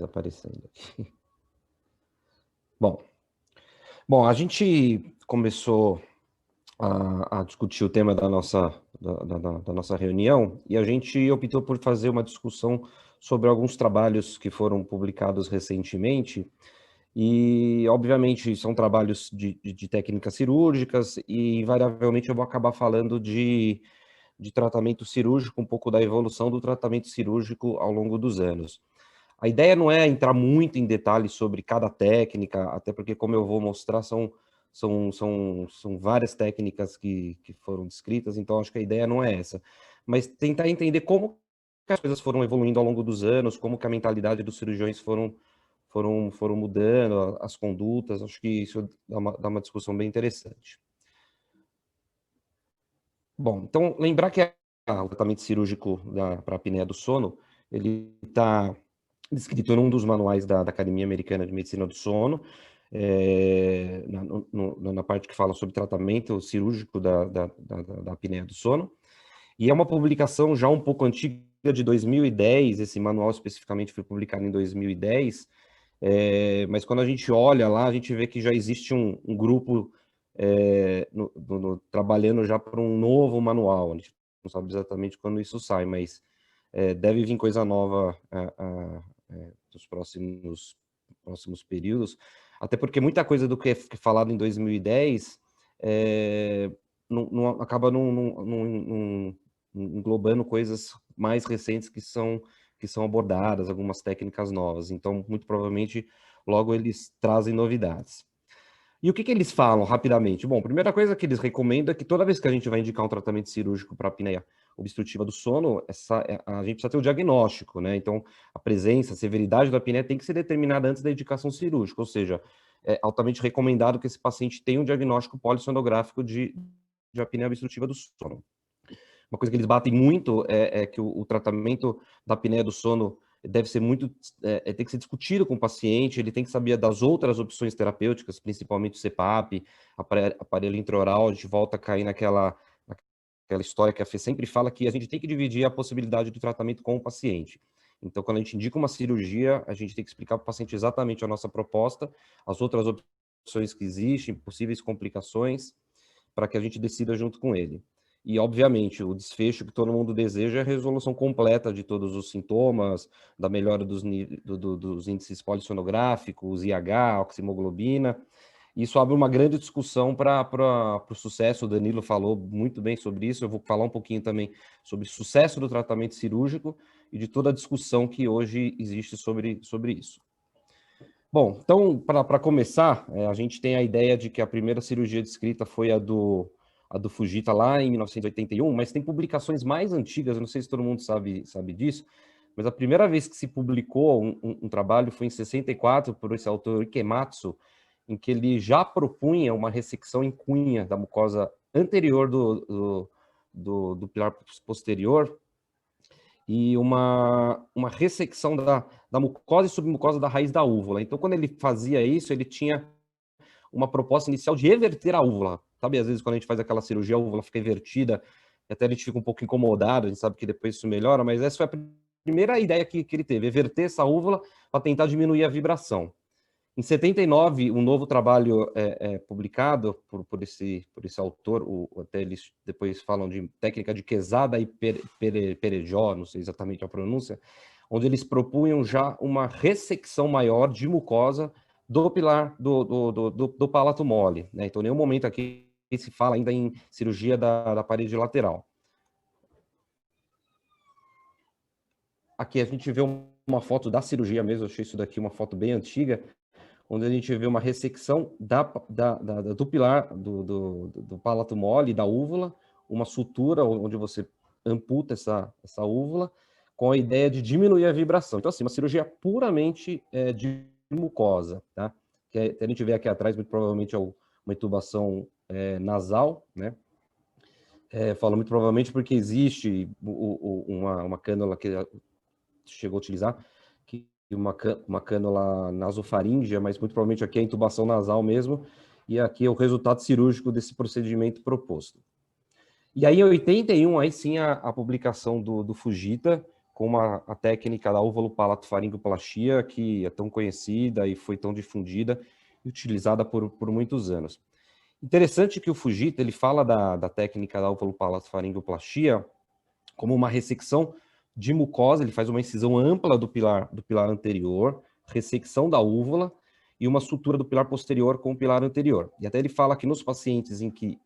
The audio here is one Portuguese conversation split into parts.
aparecendo aqui. Bom, a gente começou a discutir o tema da nossa reunião e a gente optou por fazer uma discussão sobre alguns trabalhos que foram publicados recentemente e, obviamente, são trabalhos de técnicas cirúrgicas e, invariavelmente, eu vou acabar falando de tratamento cirúrgico, um pouco da evolução do tratamento cirúrgico ao longo dos anos. A ideia não é entrar muito em detalhes sobre cada técnica, até porque, como eu vou mostrar, são várias técnicas que foram descritas, então acho que a ideia não é essa. Mas tentar entender como que as coisas foram evoluindo ao longo dos anos, como que a mentalidade dos cirurgiões foram mudando, as condutas, acho que isso dá uma discussão bem interessante. Bom, então, lembrar que o tratamento cirúrgico para a apneia do sono, ele está descrito num dos manuais da Academia Americana de Medicina do Sono, na parte que fala sobre tratamento cirúrgico da apneia do sono, e é uma publicação já um pouco antiga, de 2010, esse manual especificamente foi publicado em 2010, mas quando a gente olha lá, a gente vê que já existe um grupo trabalhando já para um novo manual, a gente não sabe exatamente quando isso sai, mas deve vir coisa nova nos próximos períodos, até porque muita coisa do que é falado em 2010 acaba não englobando coisas mais recentes que são abordadas, algumas técnicas novas. Então, muito provavelmente, logo eles trazem novidades. E o que eles falam rapidamente? Bom, a primeira coisa que eles recomendam é que toda vez que a gente vai indicar um tratamento cirúrgico para apneia obstrutiva do sono, a gente precisa ter o diagnóstico, né? Então, a presença, a severidade da apneia tem que ser determinada antes da indicação cirúrgica, ou seja, é altamente recomendado que esse paciente tenha um diagnóstico polissonográfico de apneia obstrutiva do sono. Uma coisa que eles batem muito é que o tratamento da apneia do sono deve ser tem que ser discutido com o paciente, ele tem que saber das outras opções terapêuticas, principalmente o CPAP, aparelho intraoral, a gente volta a cair naquela história que a Fê sempre fala, que a gente tem que dividir a possibilidade do tratamento com o paciente. Então, quando a gente indica uma cirurgia, a gente tem que explicar para o paciente exatamente a nossa proposta, as outras opções que existem, possíveis complicações, para que a gente decida junto com ele. E, obviamente, o desfecho que todo mundo deseja é a resolução completa de todos os sintomas, da melhora dos índices polissonográficos, IH, oximoglobina. Isso abre uma grande discussão para o sucesso. O Danilo falou muito bem sobre isso. Eu vou falar um pouquinho também sobre o sucesso do tratamento cirúrgico e de toda a discussão que hoje existe sobre isso. Bom, então, para começar, a gente tem a ideia de que a primeira cirurgia descrita foi a do Fujita lá em 1981, mas tem publicações mais antigas, eu não sei se todo mundo sabe disso, mas a primeira vez que se publicou um trabalho foi em 64 por esse autor Ikematsu, em que ele já propunha uma ressecção em cunha da mucosa anterior do pilar posterior e uma ressecção da mucosa e submucosa da raiz da úvula. Então, quando ele fazia isso, ele tinha uma proposta inicial de reverter a úvula. Sabe, às vezes, quando a gente faz aquela cirurgia, a úvula fica invertida, e até a gente fica um pouco incomodado, a gente sabe que depois isso melhora, mas essa foi a primeira ideia que ele teve, reverter essa úvula para tentar diminuir a vibração. Em 79, um novo trabalho publicado por esse autor, até eles depois falam de técnica de Quesada e Perejó, não sei exatamente a pronúncia, onde eles propunham já uma ressecção maior de mucosa do pilar do palato mole, né? Então, em nenhum momento aqui se fala ainda em cirurgia da parede lateral. Aqui a gente vê uma foto da cirurgia mesmo, eu achei isso daqui uma foto bem antiga, onde a gente vê uma ressecção do pilar do palato mole, da úvula, uma sutura onde você amputa essa úvula, com a ideia de diminuir a vibração. Então, assim, uma cirurgia puramente de mucosa, tá? Que a gente vê aqui atrás, muito provavelmente é uma intubação nasal, né? Falo muito provavelmente porque existe uma cânula que chegou a utilizar, que uma cânula nasofaríngea, mas muito provavelmente aqui é a intubação nasal mesmo, e aqui é o resultado cirúrgico desse procedimento proposto. E aí, em 81, aí sim, a publicação do Fujita, com a técnica da óvulo-palato-faringoplastia, que é tão conhecida e foi tão difundida e utilizada por muitos anos. Interessante que o Fujita, ele fala da técnica da óvulo-palato-faringoplastia como uma ressecção de mucosa, ele faz uma incisão ampla do pilar anterior, ressecção da úvula e uma sutura do pilar posterior com o pilar anterior. E até ele fala que nos pacientes em que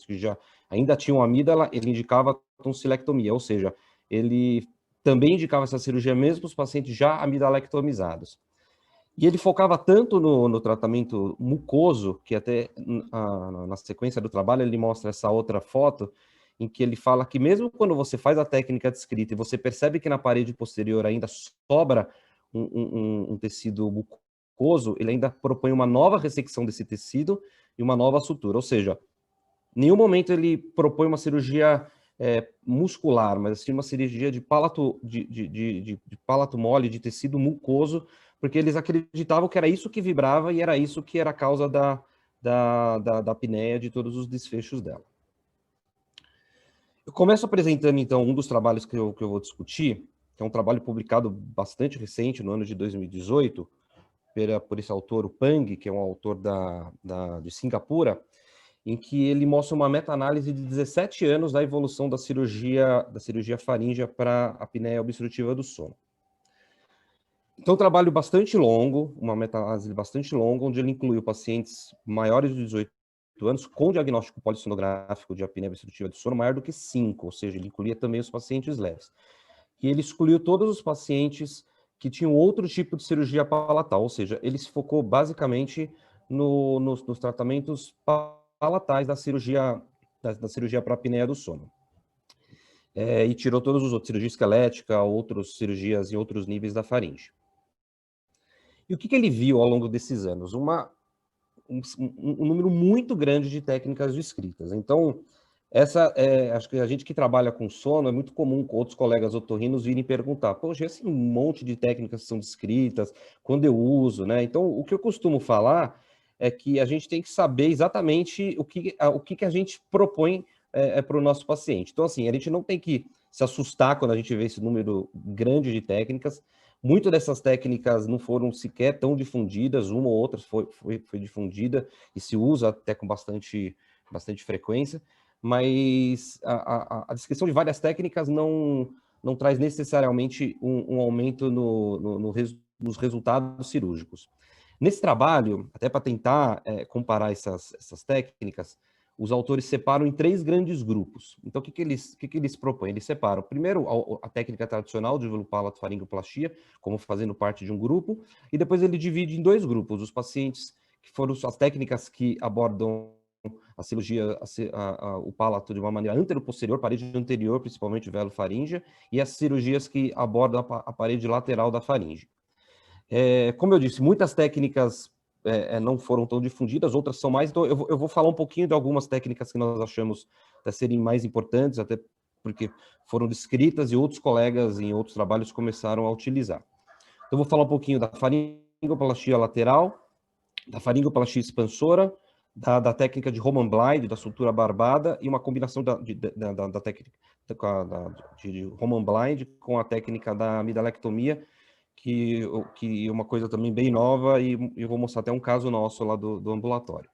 já ainda tinham amígdala, ele indicava tonsilectomia, ou seja, ele também indicava essa cirurgia mesmo para os pacientes já amidalectomizados. E ele focava tanto no tratamento mucoso, que até na sequência do trabalho ele mostra essa outra foto, em que ele fala que mesmo quando você faz a técnica descrita e você percebe que na parede posterior ainda sobra um tecido mucoso, ele ainda propõe uma nova ressecção desse tecido e uma nova sutura. Ou seja, em nenhum momento ele propõe uma cirurgia muscular, mas assim, uma cirurgia de palato, de palato mole, de tecido mucoso, porque eles acreditavam que era isso que vibrava e era isso que era a causa da apneia, de todos os desfechos dela. Eu começo apresentando, então, um dos trabalhos que eu vou discutir, que é um trabalho publicado bastante recente, no ano de 2018, por esse autor, o Pang, que é um autor de Singapura, em que ele mostra uma meta-análise de 17 anos da evolução da cirurgia faríngea para a apneia obstrutiva do sono. Então, um trabalho bastante longo, uma meta-análise bastante longa, onde ele incluiu pacientes maiores de 18 anos com diagnóstico polissonográfico de apneia obstrutiva do sono maior do que 5, ou seja, ele incluía também os pacientes leves. E ele excluiu todos os pacientes que tinham outro tipo de cirurgia palatal, ou seja, ele se focou basicamente nos tratamentos palatais da cirurgia para apneia do sono. E tirou todos os outros, cirurgia esquelética, outras cirurgias em outros níveis da faringe. E o que ele viu ao longo desses anos? Um número muito grande de técnicas descritas. Então, acho que a gente que trabalha com sono, é muito comum com outros colegas otorrinos virem perguntar, poxa, esse monte de técnicas que são descritas, quando eu uso, né? Então, o que eu costumo falar é que a gente tem que saber exatamente o que a gente propõe para o nosso paciente. Então, assim, a gente não tem que se assustar quando a gente vê esse número grande de técnicas. Muitas dessas técnicas não foram sequer tão difundidas, uma ou outra foi difundida e se usa até com bastante frequência, mas a descrição de várias técnicas não traz necessariamente um aumento nos resultados cirúrgicos. Nesse trabalho, até para tentar comparar essas técnicas, os autores separam em 3 grandes grupos. Então, o que eles propõem? Eles separam, primeiro, a técnica tradicional de óvulo-palato-faringoplastia, como fazendo parte de um grupo, e depois ele divide em 2 grupos, os pacientes que foram as técnicas que abordam a cirurgia, o palato de uma maneira anteroposterior, parede anterior, principalmente velo-faríngea, e as cirurgias que abordam a parede lateral da faringe. Como eu disse, muitas técnicas não foram tão difundidas, outras são mais, então eu vou falar um pouquinho de algumas técnicas que nós achamos serem mais importantes, até porque foram descritas e outros colegas em outros trabalhos começaram a utilizar. Então, eu vou falar um pouquinho da faringoplastia lateral, da faringoplastia expansora, da técnica de Roman Blind, da sutura barbada, e uma combinação da técnica de Roman Blind com a técnica da amidalectomia, que é uma coisa também bem nova, e eu vou mostrar até um caso nosso lá do ambulatório.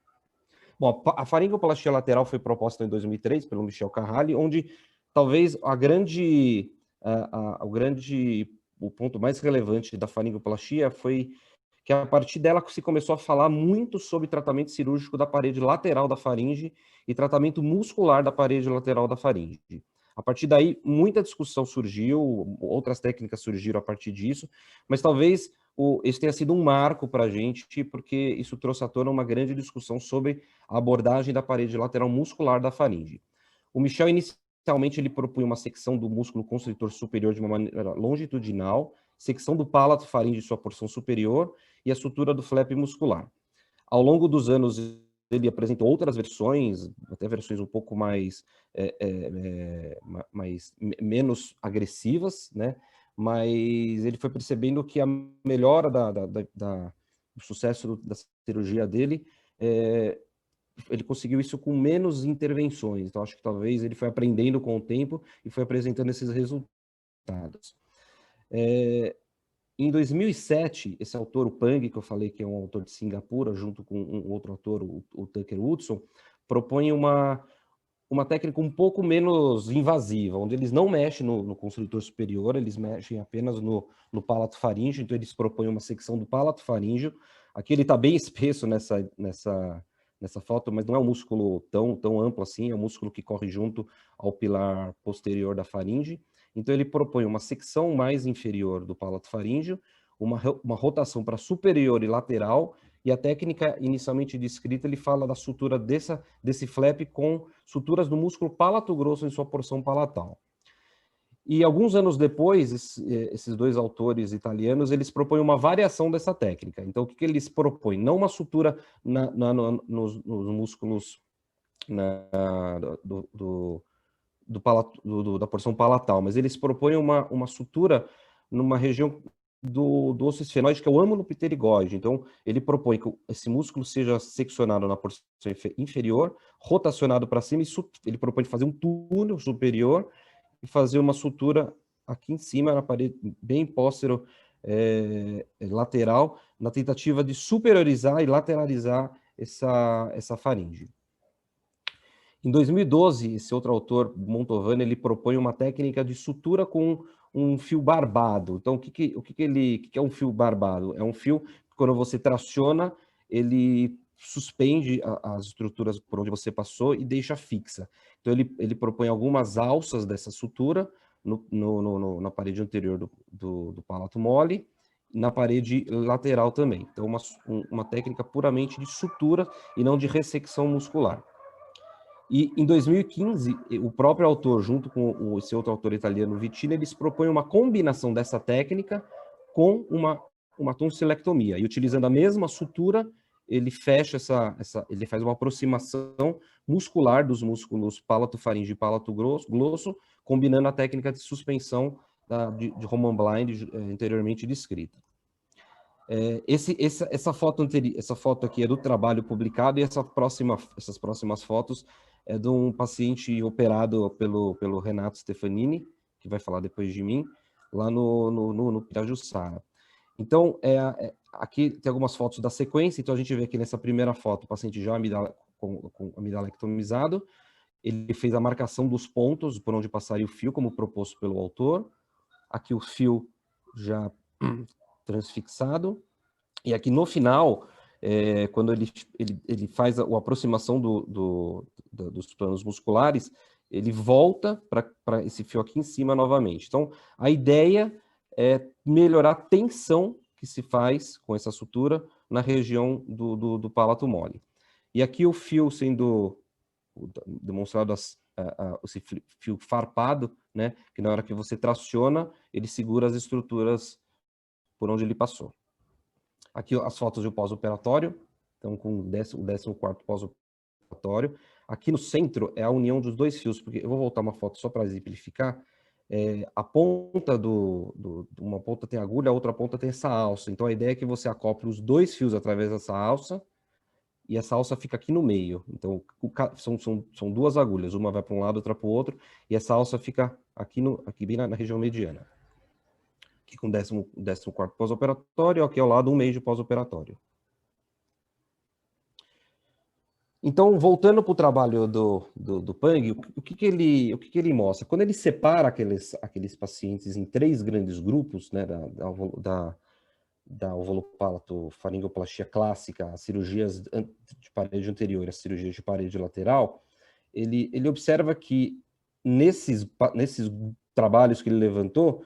Bom, a faringoplastia lateral foi proposta em 2003 pelo Michel Carralho, onde talvez o ponto mais relevante da faringoplastia foi que a partir dela se começou a falar muito sobre tratamento cirúrgico da parede lateral da faringe e tratamento muscular da parede lateral da faringe. A partir daí, muita discussão surgiu, outras técnicas surgiram a partir disso, mas talvez esse tenha sido um marco para a gente, porque isso trouxe à tona uma grande discussão sobre a abordagem da parede lateral muscular da faringe. O Michel, inicialmente, ele propunha uma secção do músculo constritor superior de uma maneira longitudinal, secção do palato faringe em sua porção superior e a sutura do flap muscular. Ao longo dos anos, ele apresentou outras versões, até versões um pouco menos agressivas, né? Mas ele foi percebendo que a melhora do sucesso da cirurgia dele, ele conseguiu isso com menos intervenções. Então, acho que talvez ele foi aprendendo com o tempo e foi apresentando esses resultados. Em 2007, esse autor, o Pang, que eu falei que é um autor de Singapura, junto com um outro autor, o Tucker Woodson, propõe uma técnica um pouco menos invasiva, onde eles não mexem no construtor superior, eles mexem apenas no palato faríngeo, então eles propõem uma secção do palato faríngeo. Aqui ele está bem espesso nessa foto, mas não é um músculo tão amplo assim, é um músculo que corre junto ao pilar posterior da faringe. Então ele propõe uma secção mais inferior do palato faríngeo, uma rotação para superior e lateral, e a técnica inicialmente descrita, ele fala da sutura desse flap com suturas do músculo palato grosso em sua porção palatal. E alguns anos depois, esses dois autores italianos, eles propõem uma variação dessa técnica. Então, o que eles propõem? Não uma sutura nos músculos da porção palatal, mas eles propõem uma sutura numa região do osso esfenoide, que é o âmulo pterigóide. Então, ele propõe que esse músculo seja seccionado na porção inferior, rotacionado para cima, e ele propõe fazer um túnel superior e fazer uma sutura aqui em cima, na parede bem póstero lateral, na tentativa de superiorizar e lateralizar essa faringe. Em 2012, esse outro autor, Montovani, ele propõe uma técnica de sutura com um fio barbado. Então, o que é um fio barbado? É um fio que, quando você traciona, ele suspende as estruturas por onde você passou e deixa fixa. Então, ele propõe algumas alças dessa sutura na parede anterior do palato mole, na parede lateral também. Então, uma técnica puramente de sutura e não de ressecção muscular. E em 2015, o próprio autor, junto com esse outro autor italiano, Vittini, eles propõem uma combinação dessa técnica com uma tonsilectomia. E utilizando a mesma sutura, ele fecha ele faz uma aproximação muscular dos músculos palato-faríngeo e palato-grosso, combinando a técnica de suspensão de Roman Blind anteriormente descrita. Essa foto aqui é do trabalho publicado, e essas próximas fotos é de um paciente operado pelo Renato Stefanini, que vai falar depois de mim, lá no Pirajussara. Então, aqui tem algumas fotos da sequência. Então, a gente vê aqui nessa primeira foto, o paciente já com amidalectomizado, ele fez a marcação dos pontos por onde passaria o fio, como proposto pelo autor. Aqui o fio já transfixado. E aqui no final, quando ele faz a aproximação dos planos musculares, ele volta para esse fio aqui em cima novamente. Então, a ideia é melhorar a tensão que se faz com essa sutura na região do palato mole. E aqui o fio sendo demonstrado, esse fio farpado, né, que na hora que você traciona, ele segura as estruturas por onde ele passou. Aqui as fotos do pós-operatório, então com o 14º pós-operatório. Aqui no centro é a união dos dois fios, porque eu vou voltar uma foto só para exemplificar. A ponta uma ponta tem agulha, a outra ponta tem essa alça. Então a ideia é que você acople os dois fios através dessa alça, e essa alça fica aqui no meio. Então são duas agulhas, uma vai para um lado, outra para o outro, e essa alça fica aqui bem na região mediana. Aqui com o 14º pós-operatório, aqui ao lado um mês de pós-operatório. Então, voltando para o trabalho do Pang, o que ele mostra? Quando ele separa aqueles pacientes em 3 grandes grupos, né, da ovulopalatofariнгoplastia clássica, as cirurgias de parede anterior, as cirurgias de parede lateral, ele observa que nesses trabalhos que ele levantou,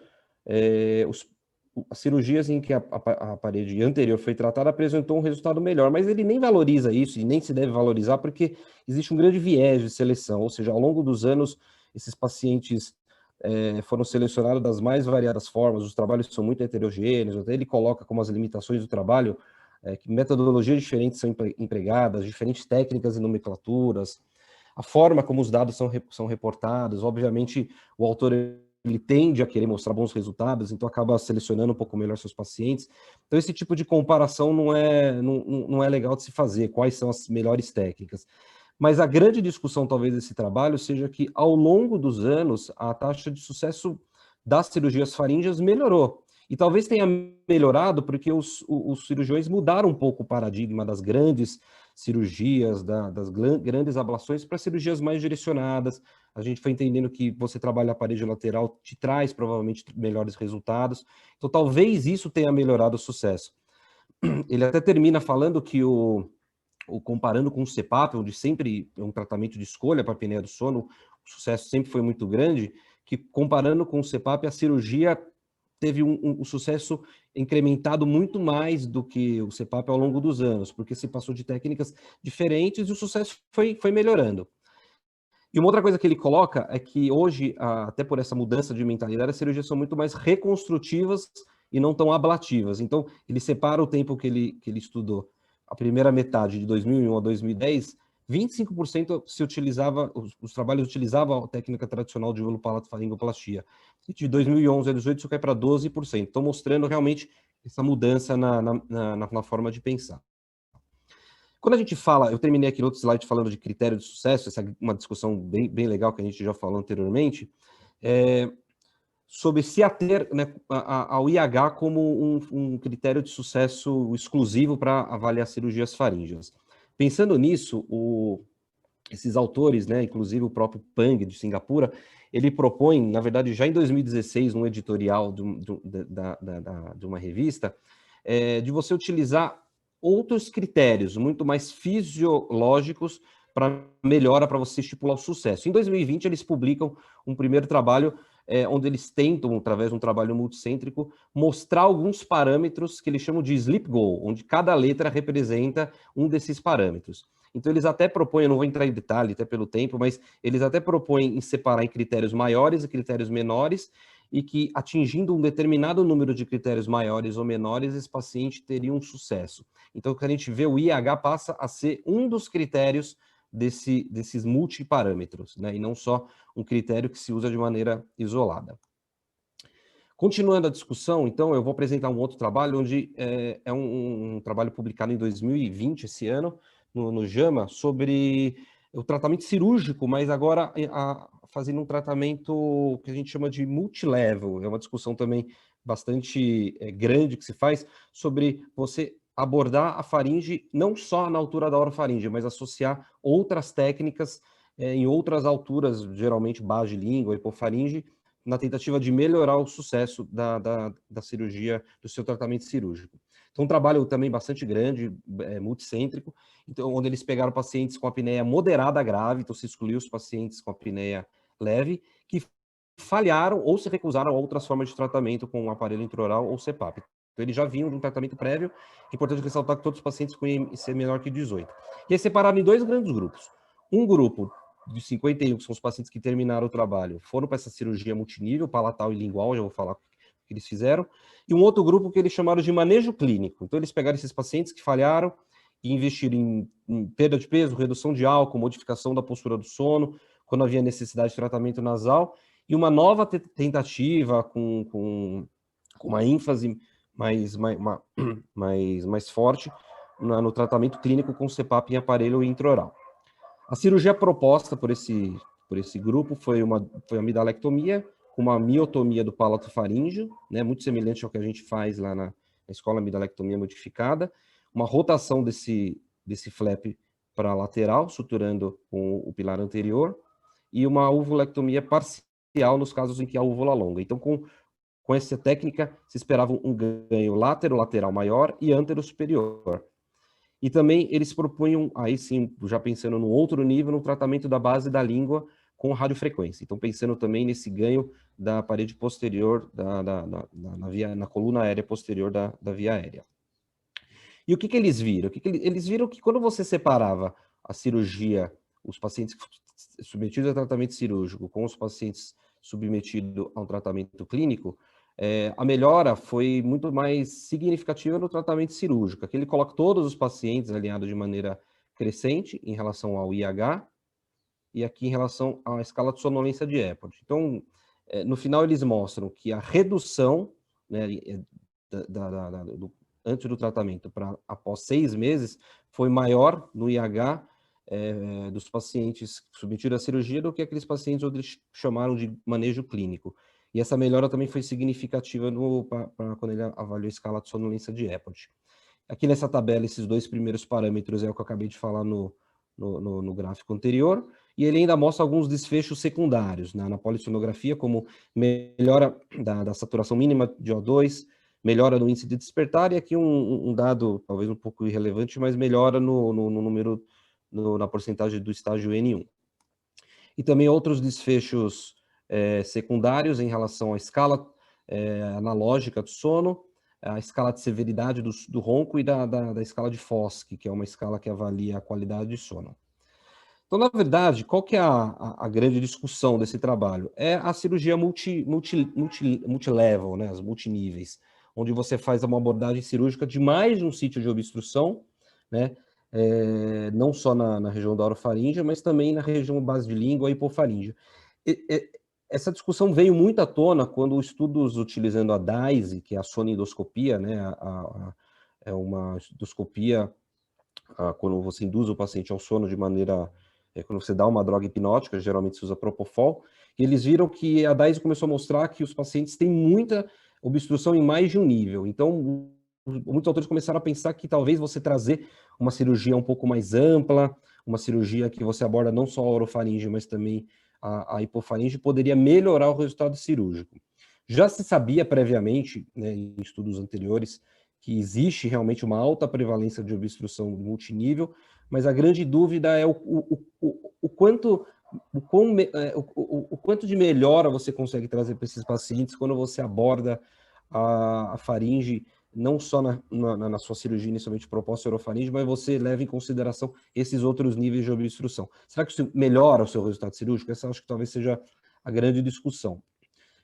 as cirurgias em que a parede anterior foi tratada apresentou um resultado melhor, mas ele nem valoriza isso, e nem se deve valorizar, porque existe um grande viés de seleção, ou seja, ao longo dos anos, esses pacientes foram selecionados das mais variadas formas, os trabalhos são muito heterogêneos, até ele coloca como as limitações do trabalho, que metodologias diferentes são empregadas, diferentes técnicas e nomenclaturas, a forma como os dados são reportados. Obviamente, o autor ele tende a querer mostrar bons resultados, então acaba selecionando um pouco melhor seus pacientes. Então, esse tipo de comparação não é legal de se fazer, quais são as melhores técnicas. Mas a grande discussão, talvez, desse trabalho seja que, ao longo dos anos, a taxa de sucesso das cirurgias faríngeas melhorou. E talvez tenha melhorado porque os cirurgiões mudaram um pouco o paradigma das grandes cirurgias, das grandes ablações para cirurgias mais direcionadas. A gente foi entendendo que você trabalha a parede lateral te traz provavelmente melhores resultados. Então, talvez isso tenha melhorado o sucesso. Ele até termina falando que comparando com o CPAP, onde sempre é um tratamento de escolha para a apneia do sono, o sucesso sempre foi muito grande, que comparando com o CPAP, a cirurgia teve um sucesso incrementado muito mais do que o CPAP ao longo dos anos, porque se passou de técnicas diferentes e o sucesso foi melhorando. E uma outra coisa que ele coloca é que hoje, até por essa mudança de mentalidade, as cirurgias são muito mais reconstrutivas e não tão ablativas. Então, ele separa o tempo que ele estudou, a primeira metade de 2001 a 2010, 25% se utilizava, os trabalhos utilizavam a técnica tradicional de vulopalato-faringoplastia. De 2011 a 2018, isso cai para 12%. Então, mostrando realmente essa mudança na forma de pensar. Quando a gente fala, eu terminei aqui no outro slide falando de critério de sucesso, essa é uma discussão bem legal que a gente já falou anteriormente, sobre se ater, né, ao IH como um critério de sucesso exclusivo para avaliar cirurgias faríngeas. Pensando nisso, esses autores, né, inclusive o próprio Pang, de Singapura, ele propõe, na verdade, já em 2016, num editorial de uma revista, de você utilizar outros critérios, muito mais fisiológicos, para melhora, para você estipular o sucesso. Em 2020, eles publicam um primeiro trabalho onde eles tentam, através de um trabalho multicêntrico, mostrar alguns parâmetros que eles chamam de sleep goal, onde cada letra representa um desses parâmetros. Então, eles até propõem, eu não vou entrar em detalhe, até pelo tempo, mas eles até propõem em separar em critérios maiores e critérios menores, e que, atingindo um determinado número de critérios maiores ou menores, esse paciente teria um sucesso. Então, o que a gente vê, o IH passa a ser um dos critérios desses multiparâmetros, né? E não só um critério que se usa de maneira isolada. Continuando a discussão, então, eu vou apresentar um outro trabalho, onde é um trabalho publicado em 2020, esse ano, no JAMA, sobre o tratamento cirúrgico, mas agora fazendo um tratamento que a gente chama de multilevel. É uma discussão também bastante grande que se faz sobre você abordar a faringe não só na altura da orofaringe, mas associar outras técnicas em outras alturas, geralmente base de língua, hipofaringe, na tentativa de melhorar o sucesso da cirurgia, do seu tratamento cirúrgico. Então, um trabalho também bastante grande, multicêntrico, então, onde eles pegaram pacientes com apneia moderada a grave, então se excluiu os pacientes com apneia leve, que falharam ou se recusaram a outras formas de tratamento com o aparelho intraoral ou CPAP. Então, eles já vinham de um tratamento prévio, é importante ressaltar que todos os pacientes com IMC menor que 18. E é separado em dois grandes grupos. Um grupo de 51, que são os pacientes que terminaram o trabalho, foram para essa cirurgia multinível, palatal e lingual, já vou falar o que eles fizeram, e um outro grupo que eles chamaram de manejo clínico. Então, eles pegaram esses pacientes que falharam e investiram em perda de peso, redução de álcool, modificação da postura do sono, quando havia necessidade de tratamento nasal, e uma nova tentativa com uma ênfase mais forte no tratamento clínico com CPAP em aparelho intraoral. A cirurgia proposta por esse grupo foi a midalectomia, com uma miotomia do palato faríngeo, né, muito semelhante ao que a gente faz lá na escola, midalectomia modificada, uma rotação desse flap para a lateral, suturando com o pilar anterior, e uma uvulectomia parcial nos casos em que a úvula longa. Então, com essa técnica, se esperava um ganho lateral maior e antero superior. E também eles propunham, aí sim, já pensando no outro nível, no tratamento da base da língua com radiofrequência. Então, pensando também nesse ganho da parede posterior, na coluna aérea posterior da via aérea. E o que eles viram? Eles viram que quando você separava a cirurgia, os pacientes submetidos a tratamento cirúrgico com os pacientes submetidos a um tratamento clínico, a melhora foi muito mais significativa no tratamento cirúrgico. Aqui ele coloca todos os pacientes alinhados de maneira crescente em relação ao IH e aqui em relação à escala de sonolência de Epworth. Então, no final eles mostram que a redução, né, antes do tratamento para após 6 meses foi maior no IH dos pacientes submetidos à cirurgia do que aqueles pacientes onde eles chamaram de manejo clínico. e essa melhora também foi significativa quando ele avaliou a escala de sonolência de Epworth. Aqui nessa tabela, esses dois primeiros parâmetros é o que eu acabei de falar no gráfico anterior, e ele ainda mostra alguns desfechos secundários, né, na polissonografia, como melhora da saturação mínima de O2, melhora no índice de despertar, e aqui um dado talvez um pouco irrelevante, mas melhora no número, na porcentagem do estágio N1. E também outros desfechos secundários em relação à escala analógica do sono, a escala de severidade do ronco e da escala de Fosk, que é uma escala que avalia a qualidade de sono. Então, na verdade, qual que é a grande discussão desse trabalho? É a cirurgia multilevel, né, as multiníveis, onde você faz uma abordagem cirúrgica de mais de um sítio de obstrução, né, não só na região da orofaringe, mas também na região base de língua e hipofaringe. Essa discussão veio muito à tona quando estudos utilizando a DISE, que é a sonidoscopia, né, é uma endoscopia quando você induz o paciente ao sono de maneira... quando você dá uma droga hipnótica, geralmente se usa Propofol, e eles viram que a DISE começou a mostrar que os pacientes têm muita obstrução em mais de um nível. Então, muitos autores começaram a pensar que talvez você trazer uma cirurgia um pouco mais ampla, uma cirurgia que você aborda não só a orofaringe, mas também a hipofaringe, poderia melhorar o resultado cirúrgico. Já se sabia previamente, né, em estudos anteriores, que existe realmente uma alta prevalência de obstrução multinível, mas a grande dúvida é o quanto de melhora você consegue trazer para esses pacientes quando você aborda a faringe, não só na sua cirurgia inicialmente proposta orofaringe, mas você leva em consideração esses outros níveis de obstrução. Será que isso melhora o seu resultado cirúrgico? Essa acho que talvez seja a grande discussão.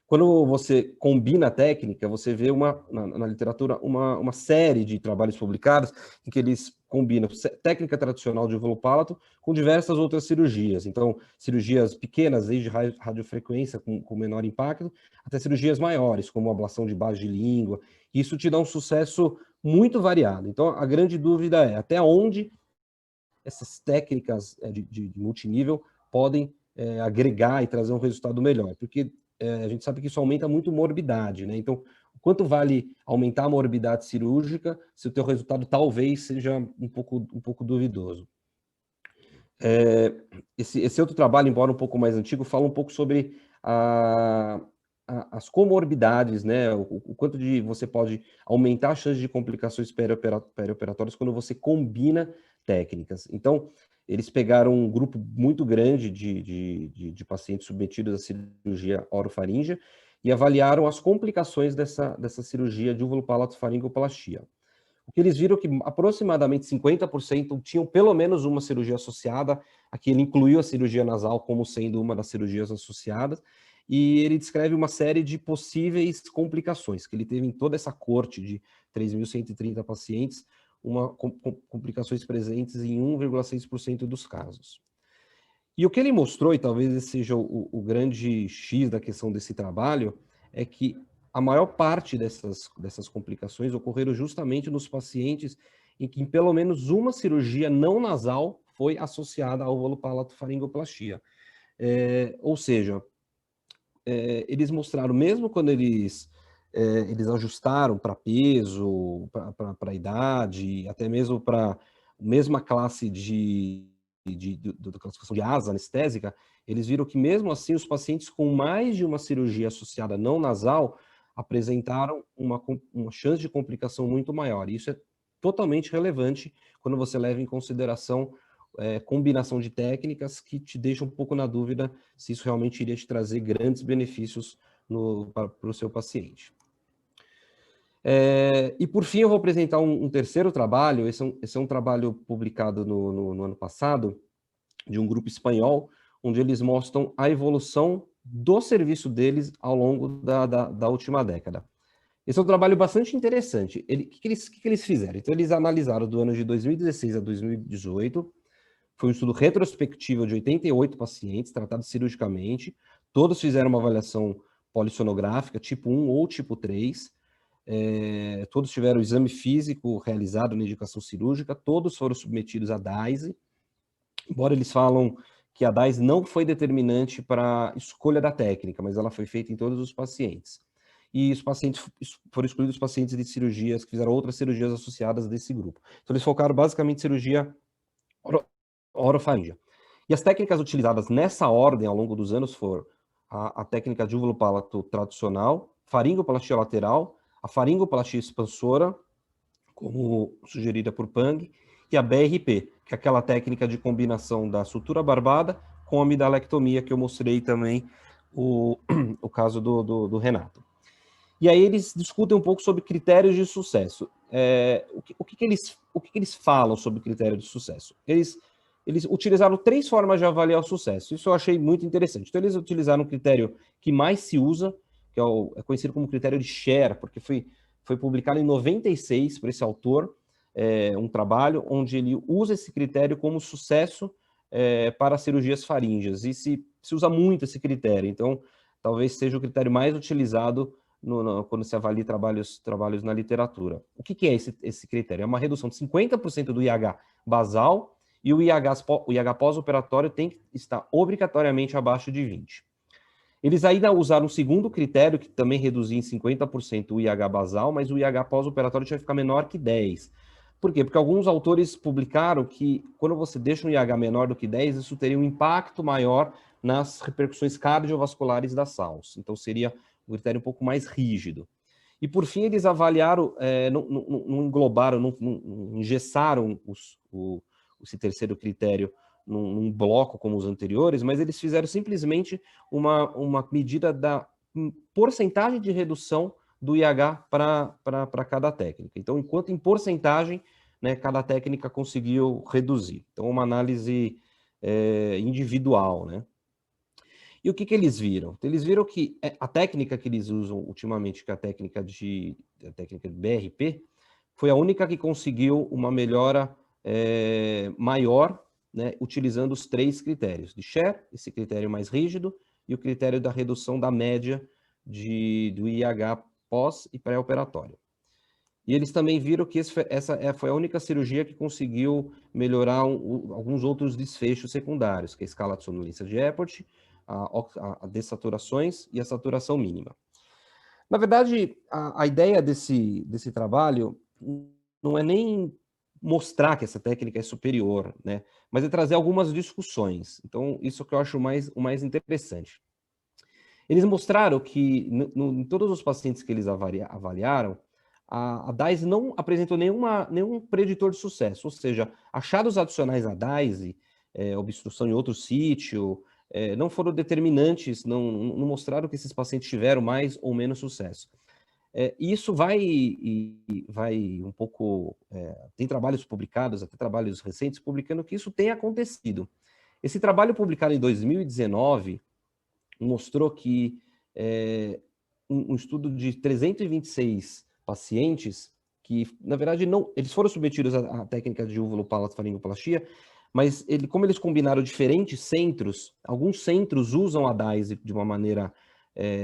Quando você combina a técnica, você vê na literatura uma série de trabalhos publicados em que eles combinam técnica tradicional de vulopalato com diversas outras cirurgias. Então, cirurgias pequenas, desde radiofrequência com menor impacto, até cirurgias maiores, como ablação de base de língua. Isso te dá um sucesso muito variado. Então, a grande dúvida é até onde essas técnicas de multinível podem agregar e trazer um resultado melhor, porque a gente sabe que isso aumenta muito morbidade, né? Então, quanto vale aumentar a morbidade cirúrgica se o teu resultado talvez seja um pouco duvidoso? Esse outro trabalho, embora um pouco mais antigo, fala um pouco sobre as comorbidades, né? O quanto você pode aumentar a chance de complicações perioperatórias quando você combina técnicas. Então, eles pegaram um grupo muito grande de pacientes submetidos à cirurgia orofaríngea e avaliaram as complicações dessa cirurgia de uvulopalato-faringoplastia. O que eles viram que aproximadamente 50% tinham pelo menos uma cirurgia associada. Aqui ele incluiu a cirurgia nasal como sendo uma das cirurgias associadas, e ele descreve uma série de possíveis complicações, que ele teve em toda essa corte de 3.130 pacientes, complicações presentes em 1,6% dos casos. E o que ele mostrou, e talvez esse seja o grande X da questão desse trabalho, é que a maior parte dessas complicações ocorreram justamente nos pacientes em que pelo menos uma cirurgia não nasal foi associada ao vulopalato-faringoplastia. Ou seja, eles mostraram, mesmo quando eles ajustaram para peso, para idade, até mesmo para a mesma classe de classificação de asa anestésica, eles viram que mesmo assim os pacientes com mais de uma cirurgia associada não nasal apresentaram uma chance de complicação muito maior. E isso é totalmente relevante quando você leva em consideração combinação de técnicas que te deixam um pouco na dúvida se isso realmente iria te trazer grandes benefícios para o seu paciente. E por fim eu vou apresentar um terceiro trabalho. Esse é um trabalho publicado no ano passado, de um grupo espanhol, onde eles mostram a evolução do serviço deles ao longo da última década. Esse é um trabalho bastante interessante. O que eles fizeram? Então, eles analisaram do ano de 2016 a 2018, foi um estudo retrospectivo de 88 pacientes tratados cirurgicamente, todos fizeram uma avaliação polissonográfica, tipo 1 ou tipo 3, todos tiveram o exame físico realizado na indicação cirúrgica, todos foram submetidos a DISE, embora eles falam que a DAIS não foi determinante para a escolha da técnica, mas ela foi feita em todos os pacientes. E os pacientes foram excluídos os pacientes de cirurgias que fizeram outras cirurgias associadas desse grupo. Então, eles focaram basicamente em cirurgia orofaríngea. E as técnicas utilizadas nessa ordem ao longo dos anos foram a técnica de uvulopalato tradicional, faringoplastia lateral, a faringoplastia expansora, como sugerida por Pang, e a BRP, que é aquela técnica de combinação da sutura barbada com a amidalectomia, que eu mostrei também o caso do Renato. E aí eles discutem um pouco sobre critérios de sucesso. O que eles falam sobre critério de sucesso? Eles utilizaram 3 formas de avaliar o sucesso. Isso eu achei muito interessante. Então, eles utilizaram um critério que mais se usa, que é conhecido como critério de Sher, porque foi publicado em 96 por esse autor, um trabalho onde ele usa esse critério como sucesso para cirurgias faríngeas. E se usa muito esse critério. Então, talvez seja o critério mais utilizado quando se avalia trabalhos na literatura. O que é esse critério? É uma redução de 50% do IH basal, e o IH pós-operatório tem que estar obrigatoriamente abaixo de 20. Eles ainda usaram um segundo critério, que também reduzia em 50% o IH basal, mas o IH pós-operatório tinha que ficar menor que 10. Por quê? Porque alguns autores publicaram que quando você deixa um IH menor do que 10, isso teria um impacto maior nas repercussões cardiovasculares da SALS. Então, seria um critério um pouco mais rígido. E, por fim, eles avaliaram, não englobaram, não engessaram esse terceiro critério num bloco como os anteriores, mas eles fizeram simplesmente uma medida da porcentagem de redução do IH para cada técnica. Então, enquanto em porcentagem, né, cada técnica conseguiu reduzir. Então, uma análise individual, né? E o que eles viram? Eles viram que a técnica que eles usam ultimamente, que é a técnica de BRP, foi a única que conseguiu uma melhora maior, né, utilizando os 3 critérios de Sher, esse critério mais rígido, e o critério da redução da média do IH pós e pré-operatório. E eles também viram que essa foi a única cirurgia que conseguiu melhorar alguns outros desfechos secundários, que é a escala de sonolência de Epworth, a dessaturações e a saturação mínima. Na verdade, a ideia desse trabalho não é nem mostrar que essa técnica é superior, né? Mas é trazer algumas discussões. Então, isso que eu acho o mais interessante. Eles mostraram que, em todos os pacientes que eles avaliaram, a DAISE não apresentou nenhum preditor de sucesso, ou seja, achados adicionais à DAISE, obstrução em outro sítio, não foram determinantes, não mostraram que esses pacientes tiveram mais ou menos sucesso. E isso vai um pouco... tem trabalhos publicados, até trabalhos recentes, publicando que isso tem acontecido. Esse trabalho publicado em 2019 mostrou que um estudo de 326 pacientes que, na verdade, eles foram submetidos à técnica de uvulopalato-faringoplastia, mas como eles combinaram diferentes centros, alguns centros usam a DAISE de uma maneira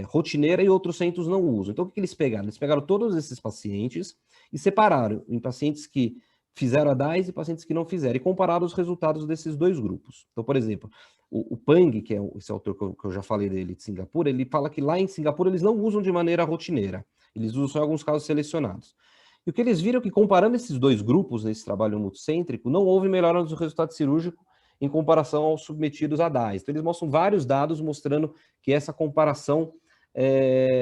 rotineira e outros centros não usam. Então, o que eles pegaram? Eles pegaram todos esses pacientes e separaram em pacientes que fizeram a DAISE e pacientes que não fizeram, e compararam os resultados desses 2 grupos. Então, por exemplo, o Pang, que é esse autor que eu já falei dele de Singapura, ele fala que lá em Singapura eles não usam de maneira rotineira, eles usam só em alguns casos selecionados. E o que eles viram é que, comparando esses 2 grupos nesse trabalho multicêntrico, não houve melhora no resultado cirúrgico em comparação aos submetidos a DAISE. Então, eles mostram vários dados mostrando que essa comparação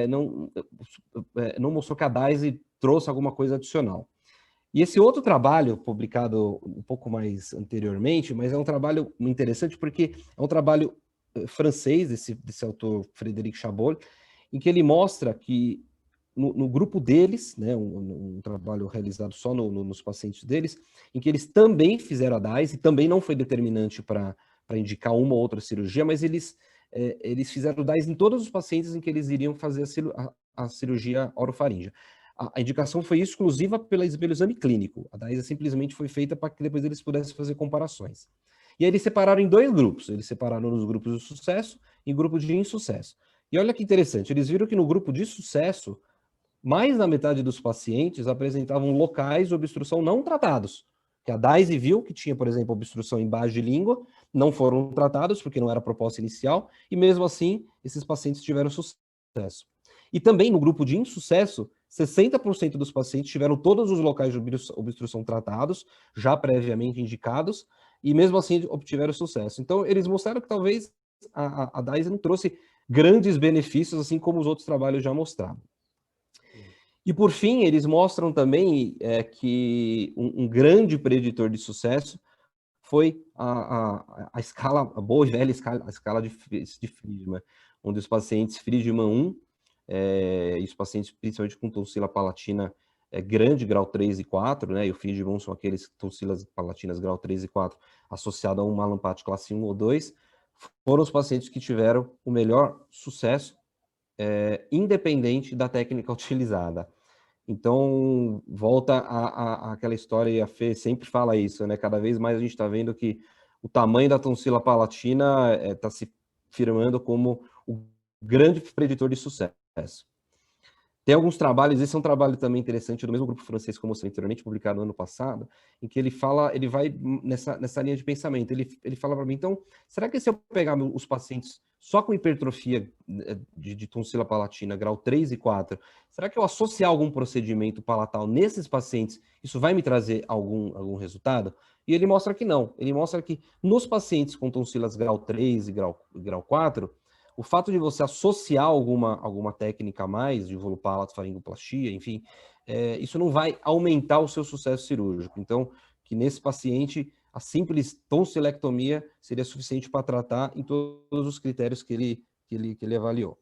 não mostrou que a DAISE trouxe alguma coisa adicional. E esse outro trabalho, publicado um pouco mais anteriormente, mas é um trabalho interessante porque é um trabalho francês, desse autor Frédéric Chabot, em que ele mostra que no grupo deles, né, um trabalho realizado só nos pacientes deles, em que eles também fizeram a DAISE, e também não foi determinante para indicar uma ou outra cirurgia, mas eles fizeram a DAISE em todos os pacientes em que eles iriam fazer a cirurgia orofaríngea. A indicação foi exclusiva pelo exame clínico. A DAISE simplesmente foi feita para que depois eles pudessem fazer comparações. E aí eles separaram em 2 grupos. Eles separaram nos grupos de sucesso e grupos de insucesso. E olha que interessante, eles viram que no grupo de sucesso, mais da metade dos pacientes apresentavam locais de obstrução não tratados. Que a DAISE viu que tinha, por exemplo, obstrução em base de língua, não foram tratados porque não era a proposta inicial, e mesmo assim, esses pacientes tiveram sucesso. E também no grupo de insucesso, 60% dos pacientes tiveram todos os locais de obstrução tratados, já previamente indicados, e mesmo assim obtiveram sucesso. Então, eles mostraram que talvez a DAISE não trouxe grandes benefícios, assim como os outros trabalhos já mostraram. E por fim, eles mostram também que um grande preditor de sucesso foi a escala, a boa e velha escala, a escala de Friedman, onde os pacientes Friedman 1, e os pacientes principalmente com tonsila palatina grande, grau 3 e 4, né, e o Friedman são aqueles tonsilas palatinas grau 3 e 4 associado a um malampate classe 1 ou 2, foram os pacientes que tiveram o melhor sucesso, independente da técnica utilizada. Então, volta àquela história, e a Fê sempre fala isso, né? Cada vez mais a gente está vendo que o tamanho da tonsila palatina está se firmando como o grande preditor de sucesso. Tem alguns trabalhos, esse é um trabalho também interessante do mesmo grupo francês que eu mostrei anteriormente, publicado no ano passado, em que ele fala, ele vai nessa linha de pensamento, ele fala para mim, então, será que se eu pegar os pacientes só com hipertrofia de tonsila palatina, grau 3 e 4, será que eu associar algum procedimento palatal nesses pacientes, isso vai me trazer algum resultado? E ele mostra que não, ele mostra que nos pacientes com tonsilas grau 3 e grau 4, o fato de você associar alguma técnica a mais, de volupalato, faringoplastia, enfim, isso não vai aumentar o seu sucesso cirúrgico. Então, que nesse paciente, a simples tonsilectomia seria suficiente para tratar em todos os critérios que ele avaliou.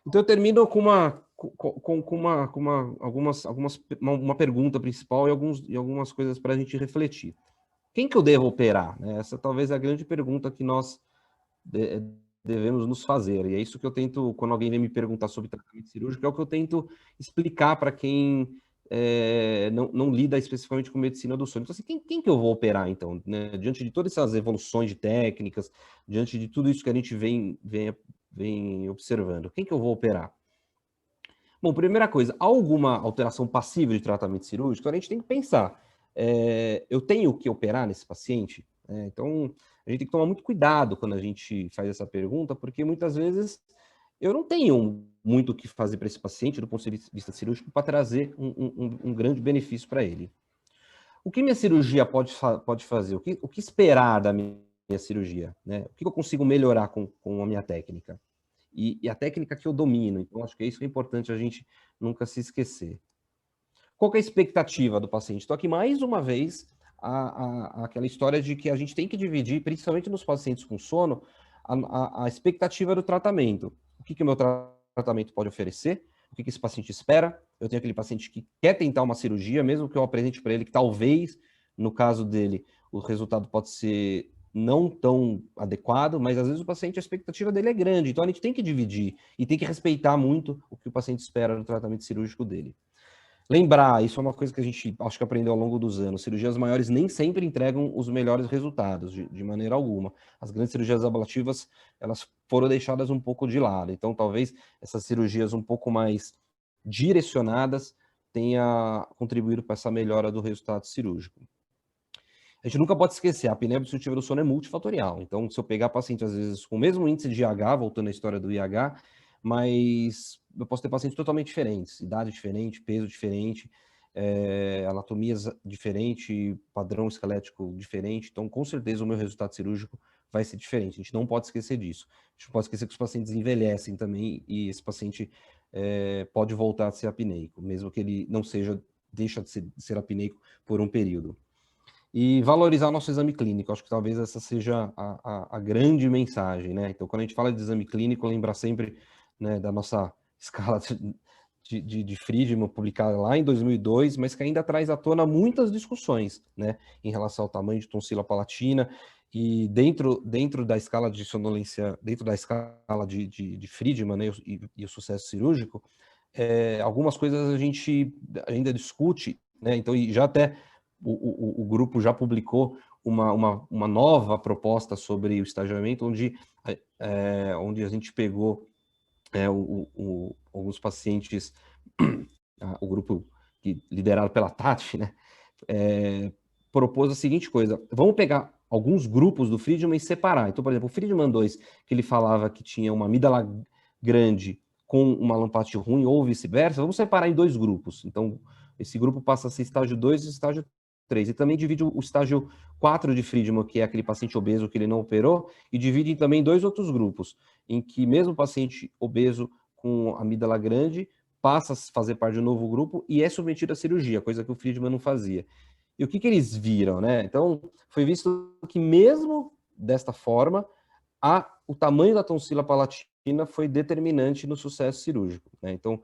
Então, eu termino com uma pergunta principal e algumas coisas para a gente refletir. Quem que eu devo operar? Essa talvez é a grande pergunta que nós devemos nos fazer. E é isso que eu tento, quando alguém vem me perguntar sobre tratamento cirúrgico, é o que eu tento explicar para quem não lida especificamente com medicina do sono. Então, assim, quem que eu vou operar, então? Né? Diante de todas essas evoluções de técnicas, diante de tudo isso que a gente vem observando, quem que eu vou operar? Bom, primeira coisa, há alguma alteração passiva de tratamento cirúrgico? A gente tem que pensar, eu tenho que operar nesse paciente? Então, a gente tem que tomar muito cuidado quando a gente faz essa pergunta, porque muitas vezes eu não tenho muito o que fazer para esse paciente, do ponto de vista cirúrgico, para trazer um grande benefício para ele. O que minha cirurgia pode fazer? O que esperar da minha cirurgia? Né? O que eu consigo melhorar com a minha técnica? E a técnica que eu domino. Então, acho que isso é importante a gente nunca se esquecer. Qual que é a expectativa do paciente? Então, aqui, mais uma vez, aquela história de que a gente tem que dividir, principalmente nos pacientes com sono, a expectativa do tratamento. O que o meu tratamento pode oferecer? O que esse paciente espera? Eu tenho aquele paciente que quer tentar uma cirurgia, mesmo que eu apresente para ele que talvez, no caso dele, o resultado pode ser não tão adequado, mas às vezes o paciente, a expectativa dele é grande, então a gente tem que dividir e tem que respeitar muito o que o paciente espera no tratamento cirúrgico dele. Lembrar, isso é uma coisa que a gente acho que aprendeu ao longo dos anos, cirurgias maiores nem sempre entregam os melhores resultados, de maneira alguma. As grandes cirurgias ablativas, elas foram deixadas um pouco de lado, então talvez essas cirurgias um pouco mais direcionadas tenha contribuído para essa melhora do resultado cirúrgico. A gente nunca pode esquecer, a apneia obstrutiva do sono é multifatorial. Então, se eu pegar paciente, às vezes, com o mesmo índice de IH, voltando à história do IH, mas eu posso ter pacientes totalmente diferentes, idade diferente, peso diferente, anatomias diferente, padrão esquelético diferente. Então, com certeza, o meu resultado cirúrgico vai ser diferente. A gente não pode esquecer disso. A gente não pode esquecer que os pacientes envelhecem também e esse paciente pode voltar a ser apneico, mesmo que ele não deixa de ser apneico por um período. E valorizar o nosso exame clínico, acho que talvez essa seja a grande mensagem, né? Então, quando a gente fala de exame clínico, lembrar sempre, né, da nossa escala de Friedman, publicada lá em 2002, mas que ainda traz à tona muitas discussões, né, em relação ao tamanho de tonsila palatina, e dentro da escala de sonolência, dentro da escala de Friedman, né, e o sucesso cirúrgico, algumas coisas a gente ainda discute, né? Então, e já até o grupo já publicou uma nova proposta sobre o estagiamento, onde a gente pegou alguns pacientes, o grupo liderado pela Tati, né, propôs a seguinte coisa: vamos pegar alguns grupos do Friedman e separar. Então, por exemplo, o Friedman 2, que ele falava que tinha uma amígdala grande com uma lampate ruim ou vice-versa, vamos separar em 2 grupos. Então, esse grupo passa a ser estágio 2 e estágio 3. E também divide o estágio 4 de Friedman, que é aquele paciente obeso que ele não operou, e divide também em 2 outros grupos, em que mesmo paciente obeso com amígdala grande passa a fazer parte de um novo grupo e é submetido à cirurgia, coisa que o Friedman não fazia. E o que eles viram, né? Então, foi visto que mesmo desta forma, o tamanho da tonsila palatina foi determinante no sucesso cirúrgico, né? Então,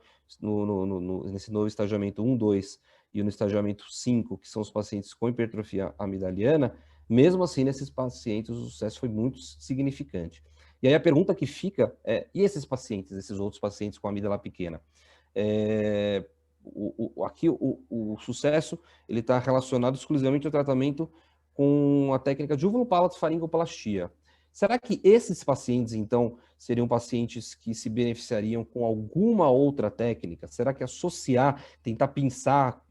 nesse novo estagiamento 1, 2 e no estagiamento 5, que são os pacientes com hipertrofia amidaliana, mesmo assim, nesses pacientes, o sucesso foi muito significante. E aí a pergunta que fica é, e esses pacientes, esses outros pacientes com amígdala pequena? Aqui o sucesso ele está relacionado exclusivamente ao tratamento com a técnica de uvulopalato-faringoplastia. Será que esses pacientes, então, seriam pacientes que se beneficiariam com alguma outra técnica? Será que associar, tentar pensar,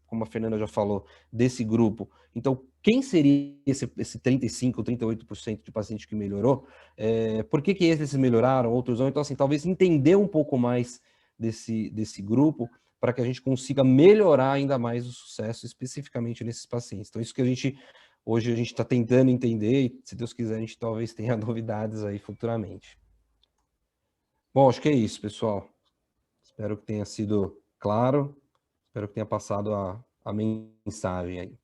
como a Fernanda já falou, desse grupo? Então, quem seria esse 35%, 38% de paciente que melhorou? Por que esses melhoraram, outros não? Então, assim, talvez entender um pouco mais desse grupo para que a gente consiga melhorar ainda mais o sucesso, especificamente nesses pacientes. Então, isso que hoje a gente está tentando entender e, se Deus quiser, a gente talvez tenha novidades aí futuramente. Bom, acho que é isso, pessoal. Espero que tenha sido claro, espero que tenha passado a mensagem aí.